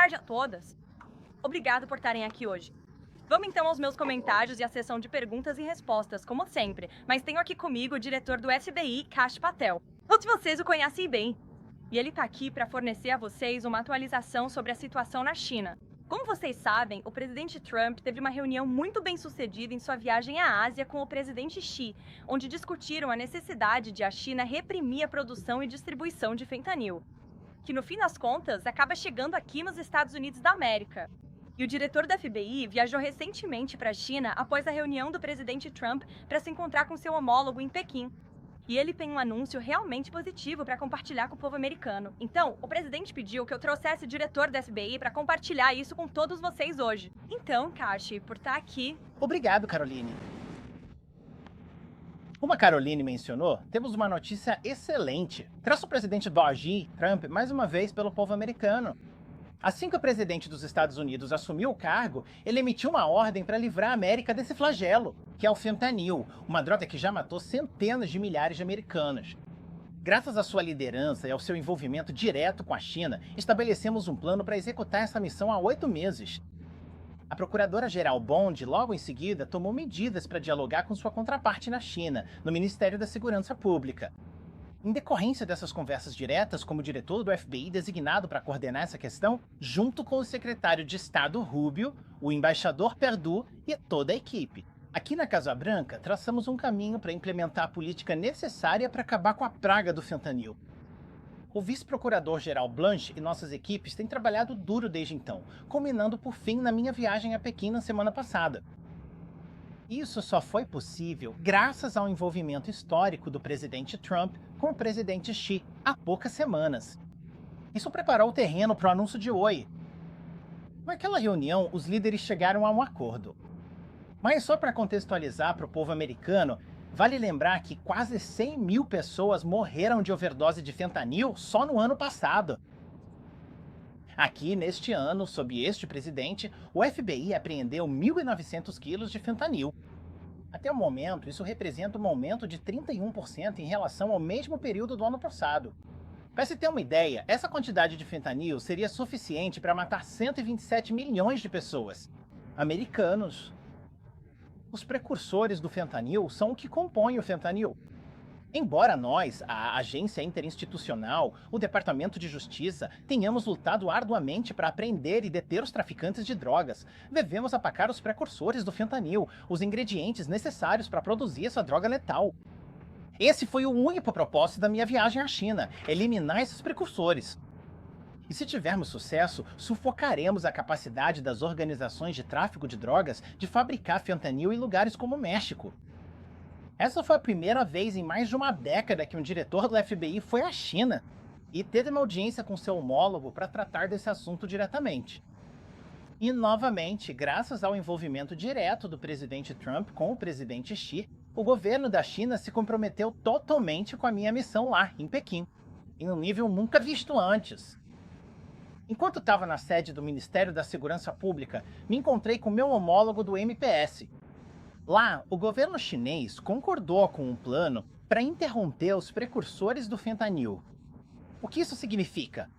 tarde a todas. Obrigado por estarem aqui hoje. Vamos então aos meus comentários e à sessão de perguntas e respostas, como sempre. Mas tenho aqui comigo o diretor do FBI, Kash Patel. Todos vocês o conhecem bem. E ele está aqui para fornecer a vocês uma atualização sobre a situação na China. Como vocês sabem, o presidente Trump teve uma reunião muito bem-sucedida em sua viagem à Ásia com o presidente Xi, onde discutiram a necessidade de a China reprimir a produção e distribuição de fentanil, que no fim das contas acaba chegando aqui nos Estados Unidos da América. E o diretor da FBI viajou recentemente para a China após a reunião do presidente Trump para se encontrar com seu homólogo em Pequim. E ele tem um anúncio realmente positivo para compartilhar com o povo americano. Então, o presidente pediu que eu trouxesse o diretor da FBI para compartilhar isso com todos vocês hoje. Então, Kashi, por estar aqui... Obrigado, Caroline. Como a Caroline mencionou, temos uma notícia excelente. Trouxe o presidente Xi Trump mais uma vez pelo povo americano. Assim que o presidente dos Estados Unidos assumiu o cargo, ele emitiu uma ordem para livrar a América desse flagelo, que é o fentanil, uma droga que já matou centenas de milhares de americanos. Graças à sua liderança e ao seu envolvimento direto com a China, estabelecemos um plano para executar essa missão há 8 meses. A procuradora-geral Bond, logo em seguida, tomou medidas para dialogar com sua contraparte na China, no Ministério da Segurança Pública. Em decorrência dessas conversas diretas, como diretor do FBI designado para coordenar essa questão, junto com o secretário de Estado Rubio, o embaixador Perdue e toda a equipe. Aqui na Casa Branca, traçamos um caminho para implementar a política necessária para acabar com a praga do fentanil. O vice-procurador-geral Blanche e nossas equipes têm trabalhado duro desde então, culminando por fim na minha viagem a Pequim na semana passada. Isso só foi possível graças ao envolvimento histórico do presidente Trump com o presidente Xi há poucas semanas. Isso preparou o terreno para o anúncio de hoje. Naquela reunião, os líderes chegaram a um acordo. Mas só para contextualizar para o povo americano, vale lembrar que quase 100 mil pessoas morreram de overdose de fentanil só no ano passado. Aqui, neste ano, sob este presidente, o FBI apreendeu 1.900 quilos de fentanil. Até o momento, isso representa um aumento de 31% em relação ao mesmo período do ano passado. Para se ter uma ideia, essa quantidade de fentanil seria suficiente para matar 127 milhões de pessoas. Americanos. Os precursores do fentanil são o que compõe o fentanil. Embora nós, a Agência Interinstitucional, o Departamento de Justiça, tenhamos lutado arduamente para apreender e deter os traficantes de drogas, devemos atacar os precursores do fentanil, os ingredientes necessários para produzir essa droga letal. Esse foi o único propósito da minha viagem à China, eliminar esses precursores. E se tivermos sucesso, sufocaremos a capacidade das organizações de tráfico de drogas de fabricar fentanil em lugares como o México. Essa foi a primeira vez em mais de uma década que um diretor do FBI foi à China e teve uma audiência com seu homólogo para tratar desse assunto diretamente. E, novamente, graças ao envolvimento direto do presidente Trump com o presidente Xi, o governo da China se comprometeu totalmente com a minha missão lá, em Pequim, em um nível nunca visto antes. Enquanto estava na sede do Ministério da Segurança Pública, me encontrei com meu homólogo do MPS. Lá, o governo chinês concordou com um plano para interromper os precursores do fentanil. O que isso significa?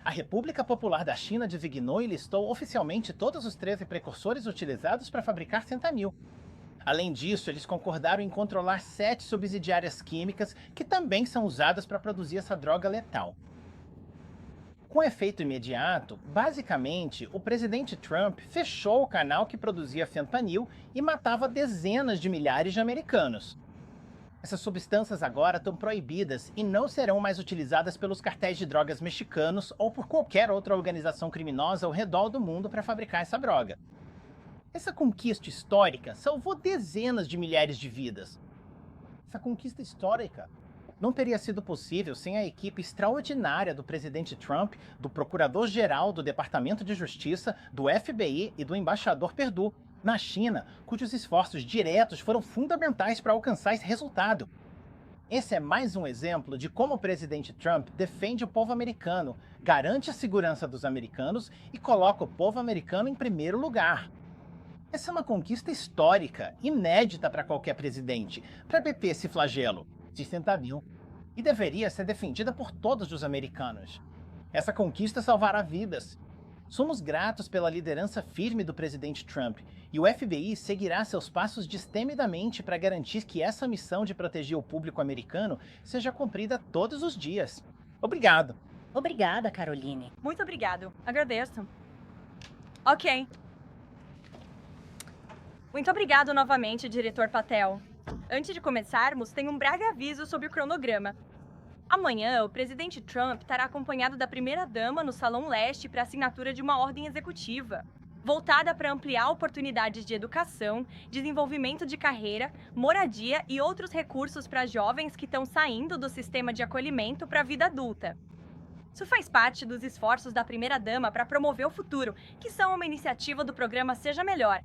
A República Popular da China designou e listou oficialmente todos os 13 precursores utilizados para fabricar fentanil. Além disso, eles concordaram em controlar 7 subsidiárias químicas que também são usadas para produzir essa droga letal. Com efeito imediato, basicamente, o presidente Trump fechou o canal que produzia fentanil e matava dezenas de milhares de americanos. Essas substâncias agora estão proibidas e não serão mais utilizadas pelos cartéis de drogas mexicanos ou por qualquer outra organização criminosa ao redor do mundo para fabricar essa droga. Essa conquista histórica salvou dezenas de milhares de vidas. Essa conquista histórica não teria sido possível sem a equipe extraordinária do presidente Trump, do procurador-geral do Departamento de Justiça, do FBI e do embaixador Perdue, na China, cujos esforços diretos foram fundamentais para alcançar esse resultado. Esse é mais um exemplo de como o presidente Trump defende o povo americano, garante a segurança dos americanos e coloca o povo americano em primeiro lugar. Essa é uma conquista histórica, inédita para qualquer presidente, para beber esse flagelo de fentanil, e deveria ser defendida por todos os americanos. Essa conquista salvará vidas. Somos gratos pela liderança firme do presidente Trump e o FBI seguirá seus passos destemidamente para garantir que essa missão de proteger o público americano seja cumprida todos os dias. Obrigado. Obrigada, Caroline. Muito obrigado. Agradeço. Ok. Muito obrigado novamente, diretor Patel. Antes de começarmos, tem um breve aviso sobre o cronograma. Amanhã, o presidente Trump estará acompanhado da primeira-dama no Salão Leste para assinatura de uma ordem executiva, voltada para ampliar oportunidades de educação, desenvolvimento de carreira, moradia e outros recursos para jovens que estão saindo do sistema de acolhimento para a vida adulta. Isso faz parte dos esforços da primeira-dama para promover o futuro, que são uma iniciativa do programa Seja Melhor.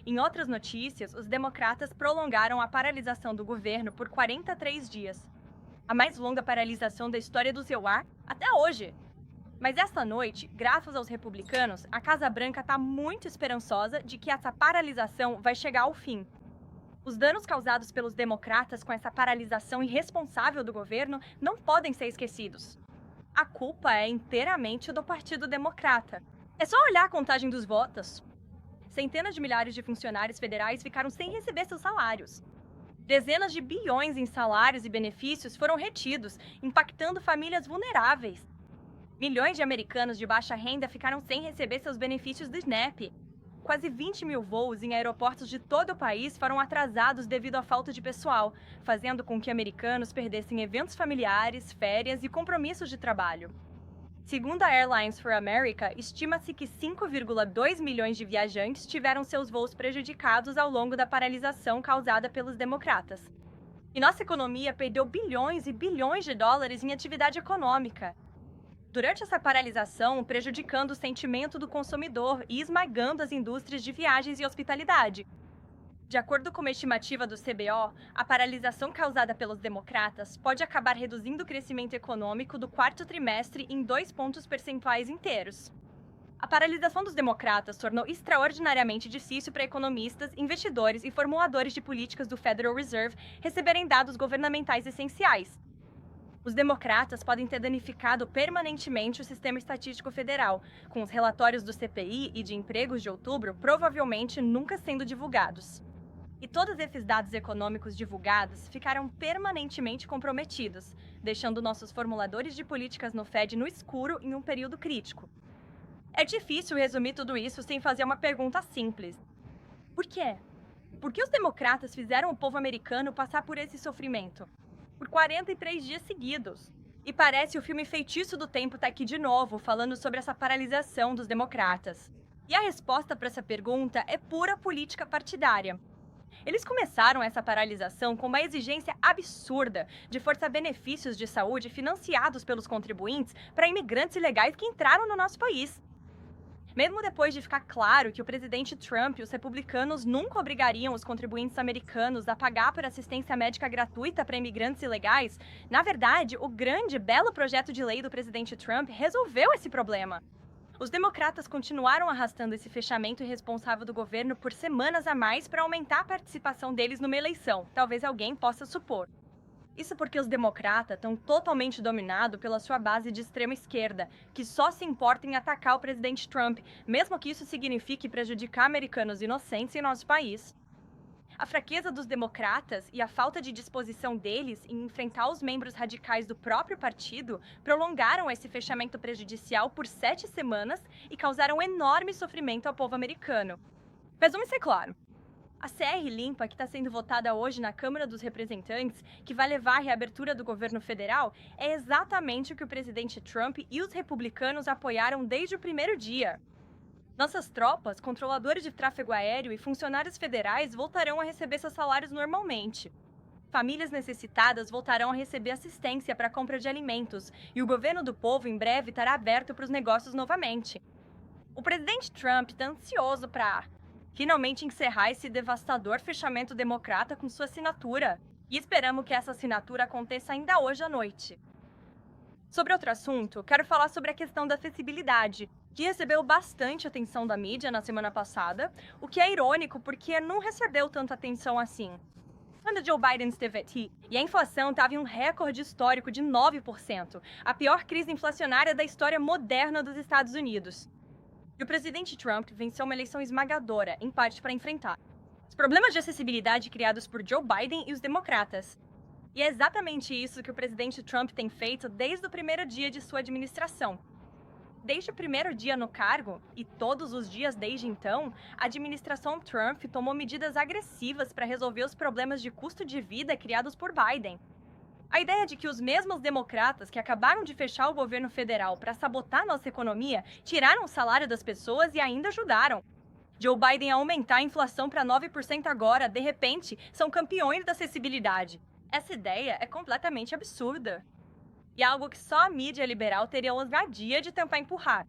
Em outras notícias, os democratas prolongaram a paralisação do governo por 43 dias. A mais longa paralisação da história do seu ar até hoje. Mas esta noite, graças aos republicanos, a Casa Branca está muito esperançosa de que essa paralisação vai chegar ao fim. Os danos causados pelos democratas com essa paralisação irresponsável do governo não podem ser esquecidos. A culpa é inteiramente do Partido Democrata. É só olhar a contagem dos votos. Centenas de milhares de funcionários federais ficaram sem receber seus salários. Dezenas de bilhões em salários e benefícios foram retidos, impactando famílias vulneráveis. Milhões de americanos de baixa renda ficaram sem receber seus benefícios do SNAP. Quase 20 mil voos em aeroportos de todo o país foram atrasados devido à falta de pessoal, fazendo com que americanos perdessem eventos familiares, férias e compromissos de trabalho. Segundo a Airlines for America, estima-se que 5,2 milhões de viajantes tiveram seus voos prejudicados ao longo da paralisação causada pelos democratas. E nossa economia perdeu bilhões e bilhões de dólares em atividade econômica. Durante essa paralisação, prejudicando o sentimento do consumidor e esmagando as indústrias de viagens e hospitalidade. De acordo com uma estimativa do CBO, a paralisação causada pelos democratas pode acabar reduzindo o crescimento econômico do quarto trimestre em 2 pontos percentuais inteiros. A paralisação dos democratas tornou extraordinariamente difícil para economistas, investidores e formuladores de políticas do Federal Reserve receberem dados governamentais essenciais. Os democratas podem ter danificado permanentemente o sistema estatístico federal, com os relatórios do CPI e de empregos de outubro provavelmente nunca sendo divulgados. E todos esses dados econômicos divulgados ficaram permanentemente comprometidos, deixando nossos formuladores de políticas no Fed no escuro em um período crítico. É difícil resumir tudo isso sem fazer uma pergunta simples. Por quê? Por que os democratas fizeram o povo americano passar por esse sofrimento? Por 43 dias seguidos. E parece o filme Feitiço do Tempo tá aqui de novo, falando sobre essa paralisação dos democratas. E a resposta para essa pergunta é pura política partidária. Eles começaram essa paralisação com uma exigência absurda de forçar benefícios de saúde financiados pelos contribuintes para imigrantes ilegais que entraram no nosso país. Mesmo depois de ficar claro que o presidente Trump e os republicanos nunca obrigariam os contribuintes americanos a pagar por assistência médica gratuita para imigrantes ilegais, na verdade, o grande, belo projeto de lei do presidente Trump resolveu esse problema. Os democratas continuaram arrastando esse fechamento irresponsável do governo por semanas a mais para aumentar a participação deles numa eleição, talvez alguém possa supor. Isso porque os democratas estão totalmente dominados pela sua base de extrema esquerda, que só se importa em atacar o presidente Trump, mesmo que isso signifique prejudicar americanos inocentes em nosso país. A fraqueza dos democratas e a falta de disposição deles em enfrentar os membros radicais do próprio partido prolongaram esse fechamento prejudicial por 7 semanas e causaram enorme sofrimento ao povo americano. Mas vamos ser claro. A CR limpa que está sendo votada hoje na Câmara dos Representantes, que vai levar à reabertura do governo federal, é exatamente o que o presidente Trump e os republicanos apoiaram desde o primeiro dia. Nossas tropas, controladores de tráfego aéreo e funcionários federais voltarão a receber seus salários normalmente. Famílias necessitadas voltarão a receber assistência para a compra de alimentos e o governo do povo em breve estará aberto para os negócios novamente. O presidente Trump está ansioso para finalmente encerrar esse devastador fechamento democrata com sua assinatura. E esperamos que essa assinatura aconteça ainda hoje à noite. Sobre outro assunto, quero falar sobre a questão da acessibilidade, que recebeu bastante atenção da mídia na semana passada, o que é irônico porque não recebeu tanta atenção assim. Quando Joe Biden esteve aqui, e a inflação estava em um recorde histórico de 9%, a pior crise inflacionária da história moderna dos Estados Unidos. E o presidente Trump venceu uma eleição esmagadora, em parte para enfrentar os problemas de acessibilidade criados por Joe Biden e os democratas. E é exatamente isso que o presidente Trump tem feito desde o primeiro dia de sua administração. Desde o primeiro dia no cargo, e todos os dias desde então, a administração Trump tomou medidas agressivas para resolver os problemas de custo de vida criados por Biden. A ideia de que os mesmos democratas que acabaram de fechar o governo federal para sabotar nossa economia tiraram o salário das pessoas e ainda ajudaram Joe Biden a aumentar a inflação para 9% agora, de repente, são campeões da acessibilidade. Essa ideia é completamente absurda. E é algo que só a mídia liberal teria a ousadia de tentar empurrar.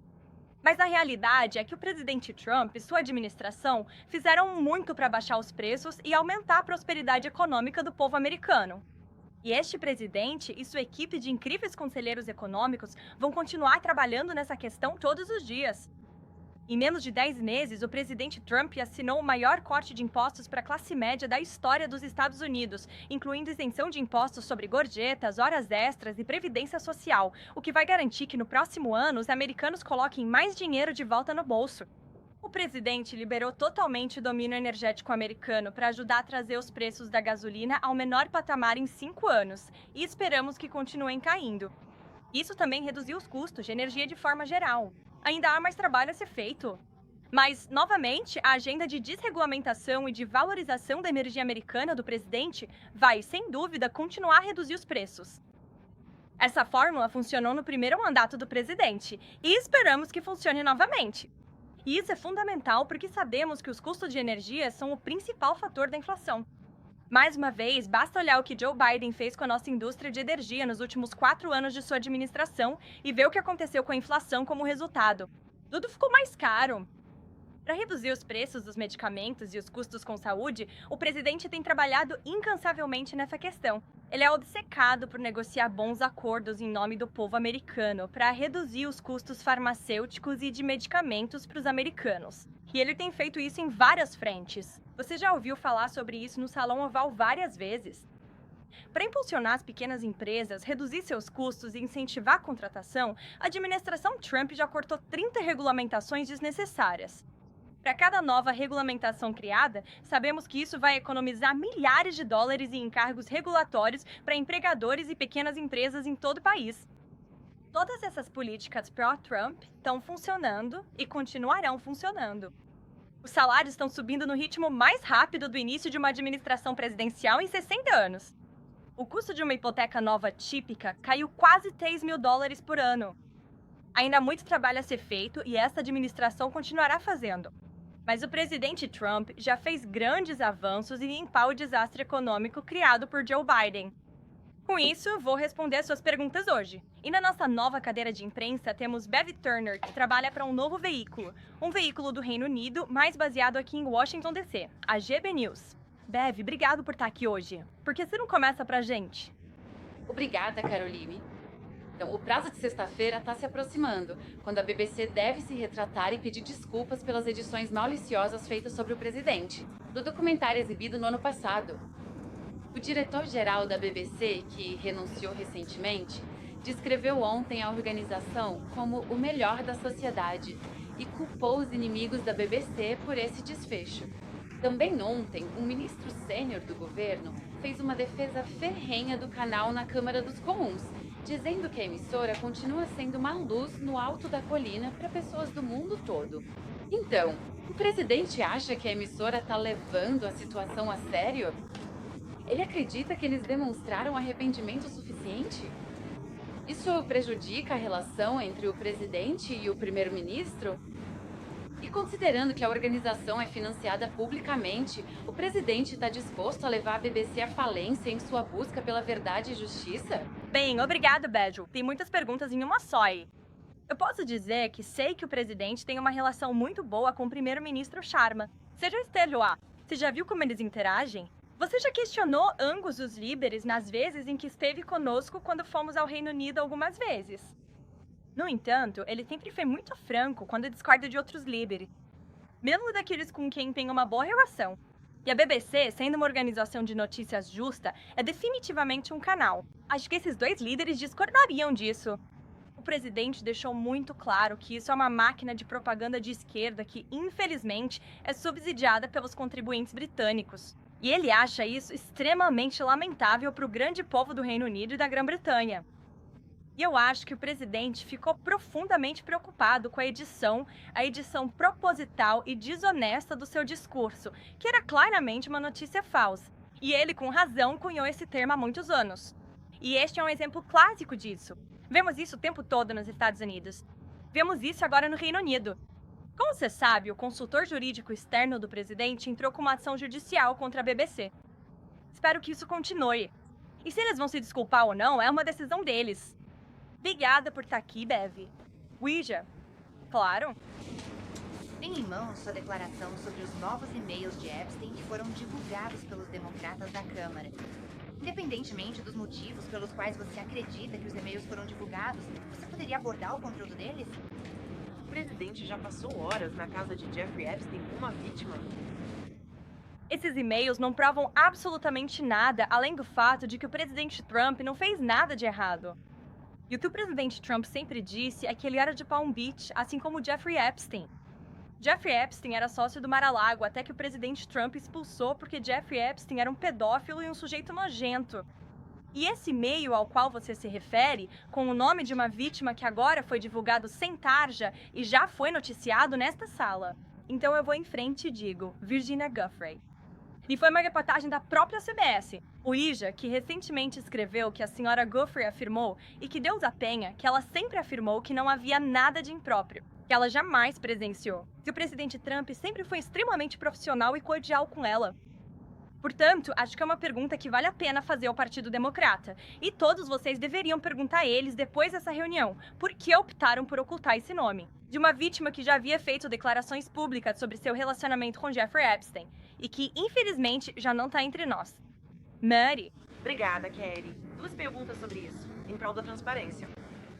Mas a realidade é que o presidente Trump e sua administração fizeram muito para baixar os preços e aumentar a prosperidade econômica do povo americano. E este presidente e sua equipe de incríveis conselheiros econômicos vão continuar trabalhando nessa questão todos os dias. Em menos de 10 meses, o presidente Trump assinou o maior corte de impostos para a classe média da história dos Estados Unidos, incluindo isenção de impostos sobre gorjetas, horas extras e previdência social, o que vai garantir que no próximo ano os americanos coloquem mais dinheiro de volta no bolso. O presidente liberou totalmente o domínio energético americano para ajudar a trazer os preços da gasolina ao menor patamar em 5 anos, e esperamos que continuem caindo. Isso também reduziu os custos de energia de forma geral. Ainda há mais trabalho a ser feito. Mas, novamente, a agenda de desregulamentação e de valorização da energia americana do presidente vai, sem dúvida, continuar a reduzir os preços. Essa fórmula funcionou no primeiro mandato do presidente e esperamos que funcione novamente. E isso é fundamental porque sabemos que os custos de energia são o principal fator da inflação. Mais uma vez, basta olhar o que Joe Biden fez com a nossa indústria de energia nos últimos 4 anos de sua administração e ver o que aconteceu com a inflação como resultado. Tudo ficou mais caro. Para reduzir os preços dos medicamentos e os custos com saúde, o presidente tem trabalhado incansavelmente nessa questão. Ele é obcecado por negociar bons acordos em nome do povo americano para reduzir os custos farmacêuticos e de medicamentos para os americanos. E ele tem feito isso em várias frentes. Você já ouviu falar sobre isso no Salão Oval várias vezes. Para impulsionar as pequenas empresas, reduzir seus custos e incentivar a contratação, a administração Trump já cortou 30 regulamentações desnecessárias. Para cada nova regulamentação criada, sabemos que isso vai economizar milhares de dólares em encargos regulatórios para empregadores e pequenas empresas em todo o país. Todas essas políticas pró-Trump estão funcionando e continuarão funcionando. Os salários estão subindo no ritmo mais rápido do início de uma administração presidencial em 60 anos. O custo de uma hipoteca nova típica caiu quase 3 mil dólares por ano. Ainda há muito trabalho a ser feito e essa administração continuará fazendo. Mas o presidente Trump já fez grandes avanços em limpar o desastre econômico criado por Joe Biden. Com isso, vou responder as suas perguntas hoje. E na nossa nova cadeira de imprensa temos Bev Turner, que trabalha para um novo veículo. Um veículo do Reino Unido, mais baseado aqui em Washington, D.C., a GB News. Bev, obrigado por estar aqui hoje. Por que você não começa pra gente? Obrigada, Caroline. Então, o prazo de sexta-feira está se aproximando, quando a BBC deve se retratar e pedir desculpas pelas edições maliciosas feitas sobre o presidente, do documentário exibido no ano passado. O diretor-geral da BBC, que renunciou recentemente, descreveu ontem a organização como o melhor da sociedade e culpou os inimigos da BBC por esse desfecho. Também ontem, um ministro sênior do governo fez uma defesa ferrenha do canal na Câmara dos Comuns, dizendo que a emissora continua sendo uma luz no alto da colina para pessoas do mundo todo. Então, o presidente acha que a emissora está levando a situação a sério? Ele acredita que eles demonstraram arrependimento suficiente? Isso prejudica a relação entre o presidente e o primeiro-ministro? E considerando que a organização é financiada publicamente, o presidente está disposto a levar a BBC à falência em sua busca pela verdade e justiça? Bem, obrigado, Badger. Tem muitas perguntas em uma só aí. Eu posso dizer que sei que o presidente tem uma relação muito boa com o primeiro-ministro Sharma. Você já esteve lá? Você já viu como eles interagem? Você já questionou ambos os líderes nas vezes em que esteve conosco quando fomos ao Reino Unido algumas vezes? No entanto, ele sempre foi muito franco quando discorda de outros líderes, mesmo daqueles com quem tem uma boa relação. E a BBC, sendo uma organização de notícias justa, é definitivamente um canal. Acho que esses dois líderes discordariam disso. O presidente deixou muito claro que isso é uma máquina de propaganda de esquerda que, infelizmente, é subsidiada pelos contribuintes britânicos. E ele acha isso extremamente lamentável para o grande povo do Reino Unido e da Grã-Bretanha. E eu acho que o presidente ficou profundamente preocupado com a edição proposital e desonesta do seu discurso, que era claramente uma notícia falsa. E ele, com razão, cunhou esse termo há muitos anos. E este é um exemplo clássico disso. Vemos isso o tempo todo nos Estados Unidos. Vemos isso agora no Reino Unido. Como você sabe, o consultor jurídico externo do presidente entrou com uma ação judicial contra a BBC. Espero que isso continue. E se eles vão se desculpar ou não, é uma decisão deles. Obrigada por estar aqui, Bev. Ouija. Claro. Tem em mãos sua declaração sobre os novos e-mails de Epstein que foram divulgados pelos democratas da Câmara. Independentemente dos motivos pelos quais você acredita que os e-mails foram divulgados, você poderia abordar o conteúdo deles? O presidente já passou horas na casa de Jeffrey Epstein com uma vítima. Esses e-mails não provam absolutamente nada, além do fato de que o presidente Trump não fez nada de errado. E o que o presidente Trump sempre disse é que ele era de Palm Beach, assim como Jeffrey Epstein. Jeffrey Epstein era sócio do Mar-a-Lago até que o presidente Trump expulsou porque Jeffrey Epstein era um pedófilo e um sujeito nojento. E esse e-mail ao qual você se refere, com o nome de uma vítima que agora foi divulgado sem tarja e já foi noticiado nesta sala. Então eu vou em frente e digo, Virginia Giuffre. E foi uma reportagem da própria CBS, o IJA, que recentemente escreveu que a senhora Giuffre afirmou, e que Deus a tenha, que ela sempre afirmou que não havia nada de impróprio, que ela jamais presenciou, que o presidente Trump sempre foi extremamente profissional e cordial com ela. Portanto, acho que é uma pergunta que vale a pena fazer ao Partido Democrata, e todos vocês deveriam perguntar a eles depois dessa reunião, por que optaram por ocultar esse nome, de uma vítima que já havia feito declarações públicas sobre seu relacionamento com Jeffrey Epstein, e que, infelizmente, já não está entre nós. Mary. Obrigada, Kelly. 2 perguntas sobre isso, em prol da transparência.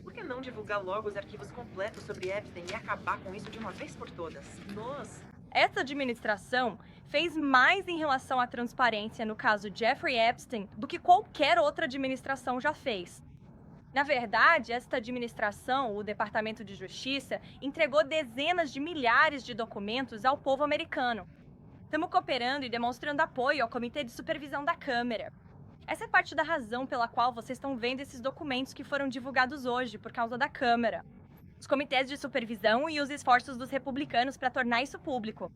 Por que não divulgar logo os arquivos completos sobre Epstein e acabar com isso de uma vez por todas? Essa administração fez mais em relação à transparência no caso Jeffrey Epstein do que qualquer outra administração já fez. Na verdade, esta administração, o Departamento de Justiça, entregou dezenas de milhares de documentos ao povo americano. Estamos cooperando e demonstrando apoio ao Comitê de Supervisão da Câmara. Essa é parte da razão pela qual vocês estão vendo esses documentos que foram divulgados hoje, por causa da Câmara. Os comitês de supervisão e os esforços dos republicanos para tornar isso público.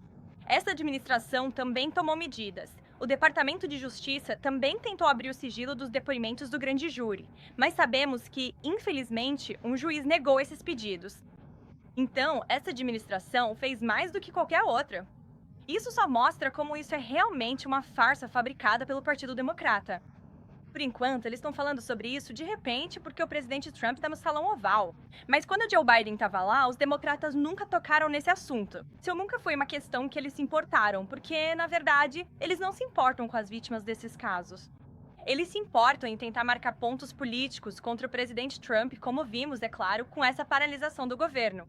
Essa administração também tomou medidas. O Departamento de Justiça também tentou abrir o sigilo dos depoimentos do grande júri, mas sabemos que, infelizmente, um juiz negou esses pedidos. Então, essa administração fez mais do que qualquer outra. Isso só mostra como isso é realmente uma farsa fabricada pelo Partido Democrata. Por enquanto, eles estão falando sobre isso de repente porque o presidente Trump está no Salão Oval. Mas quando o Joe Biden estava lá, os democratas nunca tocaram nesse assunto. Isso nunca foi uma questão que eles se importaram, porque, na verdade, eles não se importam com as vítimas desses casos. Eles se importam em tentar marcar pontos políticos contra o presidente Trump, como vimos, é claro, com essa paralisação do governo.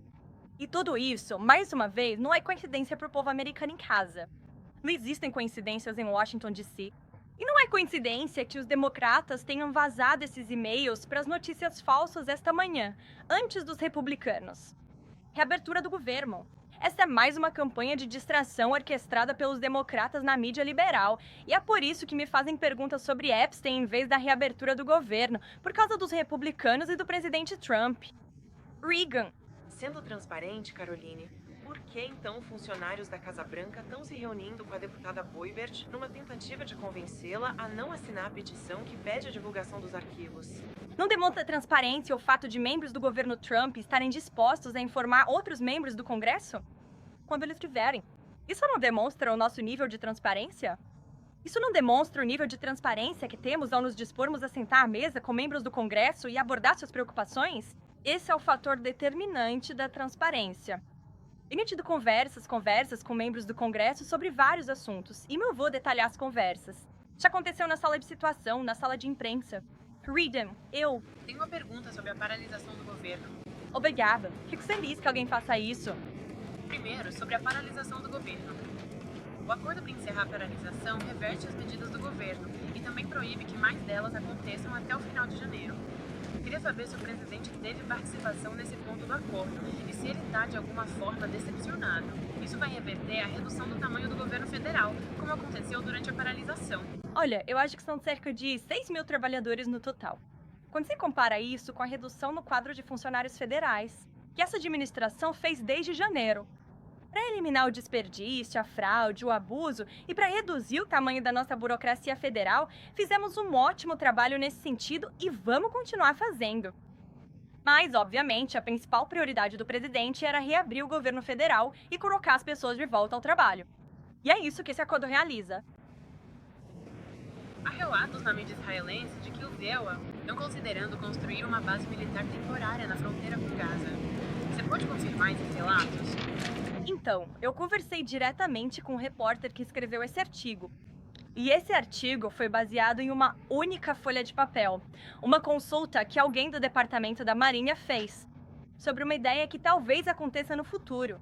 E tudo isso, mais uma vez, não é coincidência para o povo americano em casa. Não existem coincidências em Washington, D.C., e não é coincidência que os democratas tenham vazado esses e-mails para as notícias falsas esta manhã, antes dos republicanos. Reabertura do governo. Essa é mais uma campanha de distração orquestrada pelos democratas na mídia liberal, e é por isso que me fazem perguntas sobre Epstein em vez da reabertura do governo, por causa dos republicanos e do presidente Trump. Reagan. Sendo transparente, Caroline, por que então funcionários da Casa Branca estão se reunindo com a deputada Boebert numa tentativa de convencê-la a não assinar a petição que pede a divulgação dos arquivos? Não demonstra transparência o fato de membros do governo Trump estarem dispostos a informar outros membros do Congresso? Quando eles tiverem. Isso não demonstra o nosso nível de transparência? Isso não demonstra o nível de transparência que temos ao nos dispormos a sentar à mesa com membros do Congresso e abordar suas preocupações? Esse é o fator determinante da transparência. Tenho tido conversas com membros do Congresso sobre vários assuntos, e não vou detalhar as conversas. Já aconteceu na sala de situação, na sala de imprensa. Reagan, eu... Tenho uma pergunta sobre a paralisação do governo. Obrigada. Fico feliz que alguém faça isso. Primeiro, sobre a paralisação do governo. O acordo para encerrar a paralisação reverte as medidas do governo e também proíbe que mais delas aconteçam até o final de janeiro. queria saber se o presidente teve participação nesse ponto do acordo e se ele está, de alguma forma, decepcionado. Isso vai reverter a redução do tamanho do governo federal, como aconteceu durante a paralisação. Olha, eu acho que são cerca de 6 mil trabalhadores no total. Quando se compara isso com a redução no quadro de funcionários federais, que essa administração fez desde janeiro, para eliminar o desperdício, a fraude, o abuso e para reduzir o tamanho da nossa burocracia federal, fizemos um ótimo trabalho nesse sentido e vamos continuar fazendo. Mas, obviamente, a principal prioridade do presidente era reabrir o governo federal e colocar as pessoas de volta ao trabalho. E é isso que esse acordo realiza. Há relatos na mídia israelense de que os EUA estão considerando construir uma base militar temporária na fronteira com Gaza. Você pode confirmar esses relatos? Então, eu conversei diretamente com o repórter que escreveu esse artigo. E esse artigo foi baseado em uma única folha de papel, uma consulta que alguém do Departamento da Marinha fez, sobre uma ideia que talvez aconteça no futuro.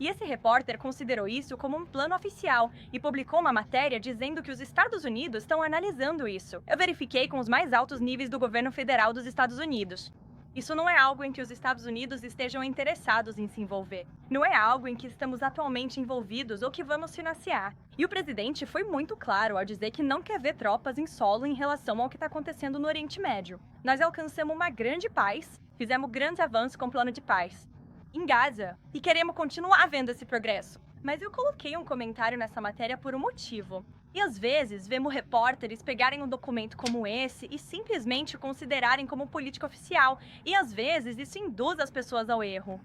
E esse repórter considerou isso como um plano oficial e publicou uma matéria dizendo que os Estados Unidos estão analisando isso. Eu verifiquei com os mais altos níveis do governo federal dos Estados Unidos. Isso não é algo em que os Estados Unidos estejam interessados em se envolver. Não é algo em que estamos atualmente envolvidos ou que vamos financiar. E o presidente foi muito claro ao dizer que não quer ver tropas em solo em relação ao que está acontecendo no Oriente Médio. Nós alcançamos uma grande paz, fizemos grandes avanços com o plano de paz em Gaza e queremos continuar vendo esse progresso. Mas eu coloquei um comentário nessa matéria por um motivo. E às vezes, vemos repórteres pegarem um documento como esse e simplesmente considerarem como política oficial. E às vezes, isso induz as pessoas ao erro.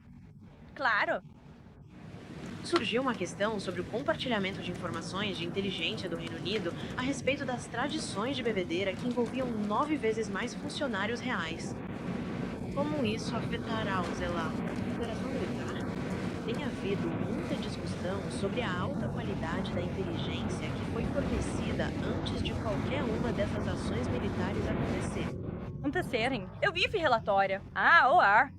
Claro. Surgiu uma questão sobre o compartilhamento de informações de inteligência do Reino Unido a respeito das tradições de bebedeira que envolviam 9 vezes mais funcionários reais. Como isso afetará o Zelah? Operação militar? Tem havido muita discussão sobre a alta qualidade da inteligência que foi fornecida antes de qualquer uma dessas ações militares Acontecerem. Eu vi esse relatório. OAR.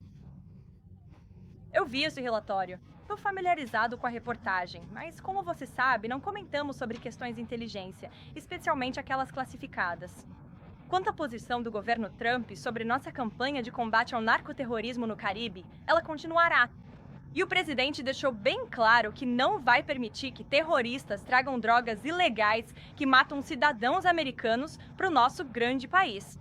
Eu vi esse relatório. Estou familiarizado com a reportagem, mas como você sabe, não comentamos sobre questões de inteligência, especialmente aquelas classificadas. Quanto à posição do governo Trump sobre nossa campanha de combate ao narcoterrorismo no Caribe, ela continuará. E o presidente deixou bem claro que não vai permitir que terroristas tragam drogas ilegais que matam cidadãos americanos para o nosso grande país.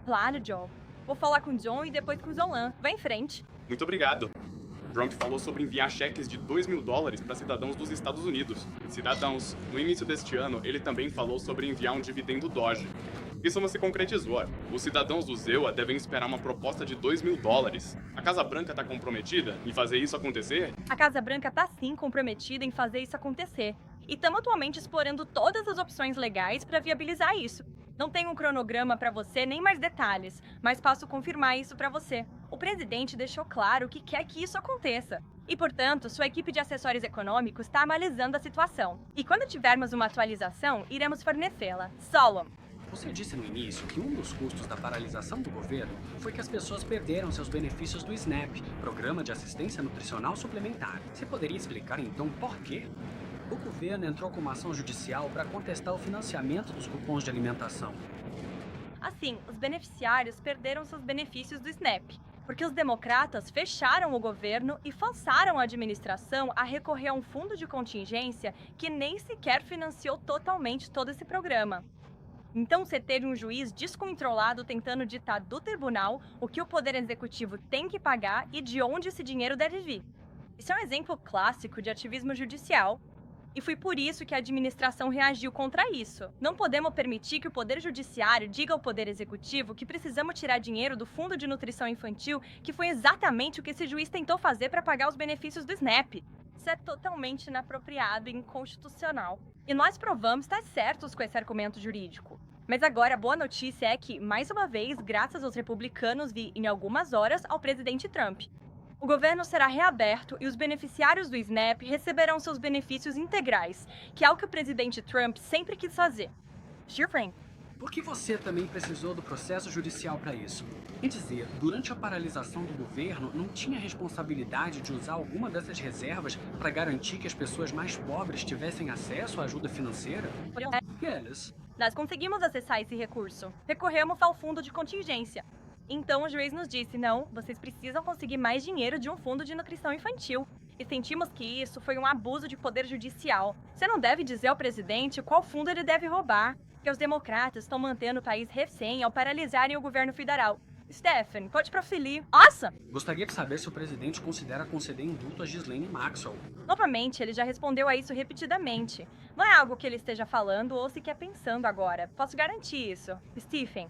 Claro, John. Vou falar com o John e depois com o Zolan. Vai em frente. Muito obrigado. Trump falou sobre enviar cheques de $2.000 para cidadãos dos Estados Unidos. Cidadãos. No início deste ano, ele também falou sobre enviar um dividendo Doge. Isso não se concretizou. Os cidadãos do EUA devem esperar uma proposta de $2.000. A Casa Branca está comprometida em fazer isso acontecer? A Casa Branca está sim comprometida em fazer isso acontecer. E estamos atualmente explorando todas as opções legais para viabilizar isso. Não tenho um cronograma para você nem mais detalhes, mas passo a confirmar isso para você. O presidente deixou claro que quer que isso aconteça. E, portanto, sua equipe de assessores econômicos está analisando a situação. E quando tivermos uma atualização, iremos fornecê-la. Solon. Você disse no início que um dos custos da paralisação do governo foi que as pessoas perderam seus benefícios do SNAP, Programa de Assistência Nutricional Suplementar. Você poderia explicar então por quê? O governo entrou com uma ação judicial para contestar o financiamento dos cupons de alimentação. Assim, os beneficiários perderam seus benefícios do SNAP, porque os democratas fecharam o governo e forçaram a administração a recorrer a um fundo de contingência que nem sequer financiou totalmente todo esse programa. Então você teve um juiz descontrolado tentando ditar do tribunal o que o Poder Executivo tem que pagar e de onde esse dinheiro deve vir. Isso é um exemplo clássico de ativismo judicial. E foi por isso que a administração reagiu contra isso. Não podemos permitir que o Poder Judiciário diga ao Poder Executivo que precisamos tirar dinheiro do Fundo de Nutrição Infantil, que foi exatamente o que esse juiz tentou fazer para pagar os benefícios do SNAP. Isso é totalmente inapropriado e inconstitucional. E nós provamos estar certos com esse argumento jurídico. Mas agora a boa notícia é que, mais uma vez, graças aos republicanos, vi em algumas horas ao presidente Trump. O governo será reaberto e os beneficiários do SNAP receberão seus benefícios integrais, que é o que o presidente Trump sempre quis fazer. Shirfrain. Por que você também precisou do processo judicial para isso? Quer dizer, durante a paralisação do governo, não tinha responsabilidade de usar alguma dessas reservas para garantir que as pessoas mais pobres tivessem acesso à ajuda financeira? Yes. Nós conseguimos acessar esse recurso. Recorremos ao fundo de contingência. Então o juiz nos disse, não, vocês precisam conseguir mais dinheiro de um fundo de nutrição infantil. E sentimos que isso foi um abuso de poder judicial. Você não deve dizer ao presidente qual fundo ele deve roubar, porque os democratas estão mantendo o país refém ao paralisarem o governo federal. Stephen, pode proferir. Nossa! Gostaria de saber se o presidente considera conceder indulto a Ghislaine Maxwell. Novamente, ele já respondeu a isso repetidamente. Não é algo que ele esteja falando ou sequer pensando agora. Posso garantir isso. Stephen.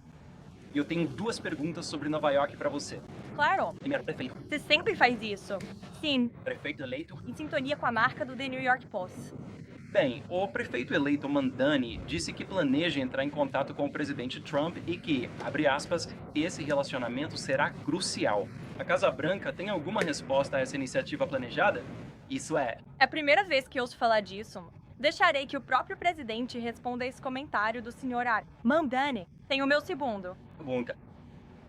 Eu tenho 2 perguntas sobre Nova York pra você. Claro. Primeiro, prefeito. Você sempre faz isso. Sim, Prefeito eleito? em sintonia com a marca do The New York Post. Bem, o prefeito eleito Mandani disse que planeja entrar em contato com o presidente Trump e que, abre aspas, esse relacionamento será crucial. A Casa Branca tem alguma resposta a essa iniciativa planejada? Isso é... É a primeira vez que ouço falar disso. Deixarei que o próprio presidente responda a esse comentário do Sr. Mandani. Tem o meu segundo. Bunka.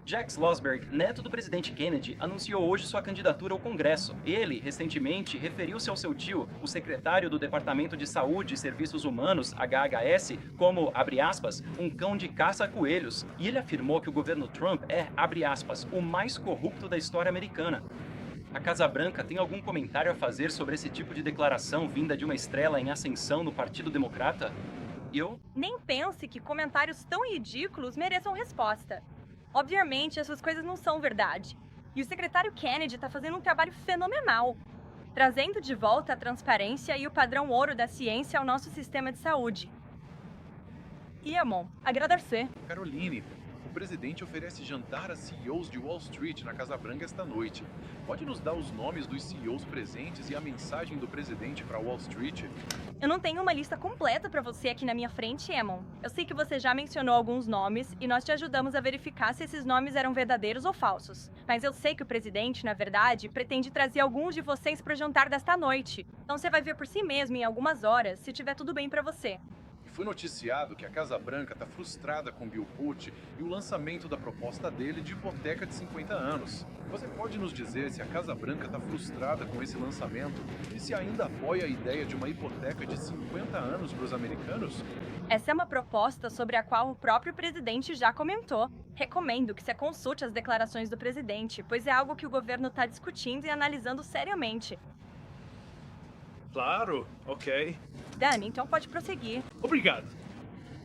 Jack Schlossberg, neto do presidente Kennedy, anunciou hoje sua candidatura ao Congresso. Ele, recentemente, referiu-se ao seu tio, o secretário do Departamento de Saúde e Serviços Humanos, HHS, como, abre aspas, um cão de caça a coelhos. E ele afirmou que o governo Trump é, abre aspas, o mais corrupto da história americana. A Casa Branca tem algum comentário a fazer sobre esse tipo de declaração vinda de uma estrela em ascensão no Partido Democrata? Nem pense que comentários tão ridículos mereçam resposta. Obviamente, essas coisas não são verdade. E o secretário Kennedy está fazendo um trabalho fenomenal, trazendo de volta a transparência e o padrão ouro da ciência ao nosso sistema de saúde. E, Amon, agradecer. Caroline, o presidente oferece jantar a CEOs de Wall Street na Casa Branca esta noite. Pode nos dar os nomes dos CEOs presentes e a mensagem do presidente para Wall Street? Eu não tenho uma lista completa para você aqui na minha frente, Emon. Eu sei que você já mencionou alguns nomes e nós te ajudamos a verificar se esses nomes eram verdadeiros ou falsos. Mas eu sei que o presidente, na verdade, pretende trazer alguns de vocês para o jantar desta noite. Então você vai ver por si mesmo em algumas horas, se tiver tudo bem para você. Foi noticiado que a Casa Branca está frustrada com Bill Pucci e o lançamento da proposta dele de hipoteca de 50 anos. Você pode nos dizer se a Casa Branca está frustrada com esse lançamento e se ainda apoia a ideia de uma hipoteca de 50 anos para os americanos? Essa é uma proposta sobre a qual o próprio presidente já comentou. Recomendo que você consulte as declarações do presidente, pois é algo que o governo está discutindo e analisando seriamente. Claro, ok. Dani, então pode prosseguir. Obrigado.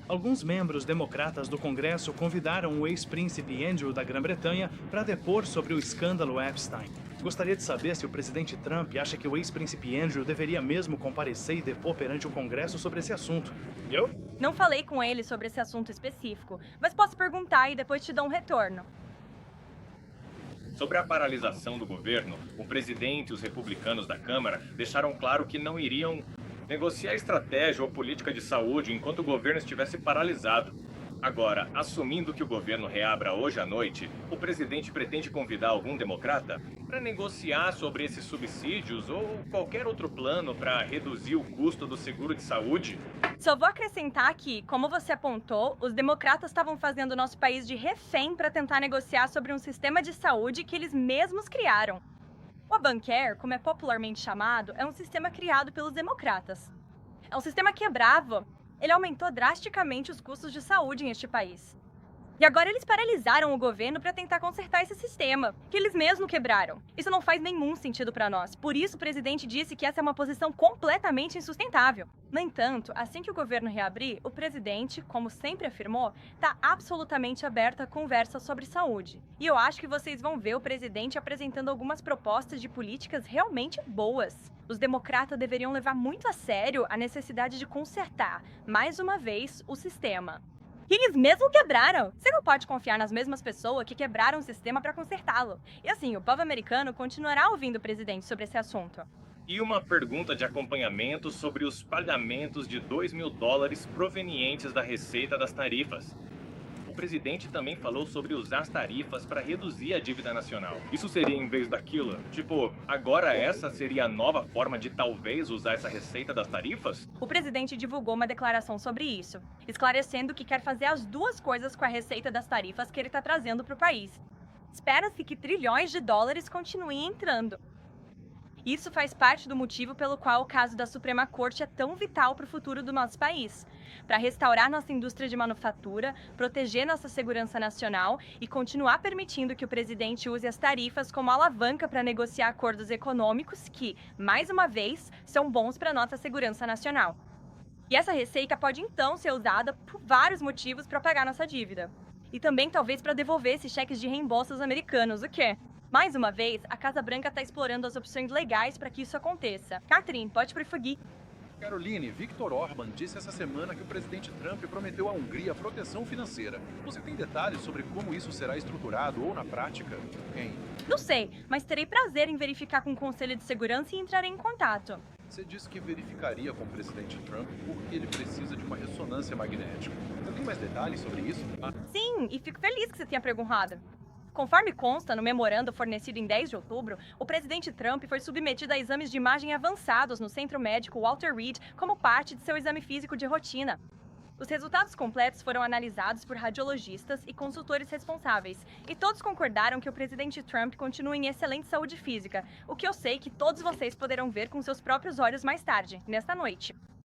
Alguns membros democratas do Congresso convidaram o ex-príncipe Andrew da Grã-Bretanha para depor sobre o escândalo Epstein. Gostaria de saber se o presidente Trump acha que o ex-príncipe Andrew deveria mesmo comparecer e depor perante o Congresso sobre esse assunto. Eu? Não falei com ele sobre esse assunto específico, mas posso perguntar e depois te dou um retorno. Sobre a paralisação do governo, o presidente e os republicanos da Câmara deixaram claro que não iriam negociar estratégia ou política de saúde enquanto o governo estivesse paralisado. Agora, assumindo que o governo reabra hoje à noite, o presidente pretende convidar algum democrata para negociar sobre esses subsídios ou qualquer outro plano para reduzir o custo do seguro de saúde? Só vou acrescentar que, como você apontou, os democratas estavam fazendo o nosso país de refém para tentar negociar sobre um sistema de saúde que eles mesmos criaram. O Obamacare, como é popularmente chamado, é um sistema criado pelos democratas. É um sistema quebrado. Ele aumentou drasticamente os custos de saúde em este país. E agora eles paralisaram o governo para tentar consertar esse sistema, que eles mesmos quebraram. Isso não faz nenhum sentido para nós. Por isso o presidente disse que essa é uma posição completamente insustentável. No entanto, assim que o governo reabrir, o presidente, como sempre afirmou, está absolutamente aberto a conversa sobre saúde. E eu acho que vocês vão ver o presidente apresentando algumas propostas de políticas realmente boas. Os democratas deveriam levar muito a sério a necessidade de consertar, mais uma vez, o sistema. Que eles mesmo quebraram. Você não pode confiar nas mesmas pessoas que quebraram o sistema para consertá-lo. E assim, o povo americano continuará ouvindo o presidente sobre esse assunto. E uma pergunta de acompanhamento sobre os pagamentos de $2.000 provenientes da receita das tarifas. O presidente também falou sobre usar as tarifas para reduzir a dívida nacional. Isso seria em vez daquilo? Tipo, agora essa seria a nova forma de talvez usar essa receita das tarifas? O presidente divulgou uma declaração sobre isso, esclarecendo que quer fazer as duas coisas com a receita das tarifas que ele está trazendo para o país. Espera-se que trilhões de dólares continuem entrando. Isso faz parte do motivo pelo qual o caso da Suprema Corte é tão vital para o futuro do nosso país. Para restaurar nossa indústria de manufatura, proteger nossa segurança nacional e continuar permitindo que o presidente use as tarifas como alavanca para negociar acordos econômicos que, mais uma vez, são bons para nossa segurança nacional. E essa receita pode então ser usada por vários motivos para pagar nossa dívida. E também talvez para devolver esses cheques de reembolso aos americanos, o quê? Mais uma vez, a Casa Branca está explorando as opções legais para que isso aconteça. Catherine, pode prosseguir. Caroline, Viktor Orbán disse essa semana que o presidente Trump prometeu à Hungria proteção financeira. Você tem detalhes sobre como isso será estruturado ou na prática? Hein? Não sei, mas terei prazer em verificar com o Conselho de Segurança e entrarei em contato. Você disse que verificaria com o presidente Trump porque ele precisa de uma ressonância magnética. Você tem mais detalhes sobre isso? Sim, e fico feliz que você tenha perguntado. Conforme consta no memorando fornecido em 10 de outubro, o presidente Trump foi submetido a exames de imagem avançados no centro médico Walter Reed como parte de seu exame físico de rotina. Os resultados completos foram analisados por radiologistas e consultores responsáveis, e todos concordaram que o presidente Trump continua em excelente saúde física, o que eu sei que todos vocês poderão ver com seus próprios olhos mais tarde, nesta noite.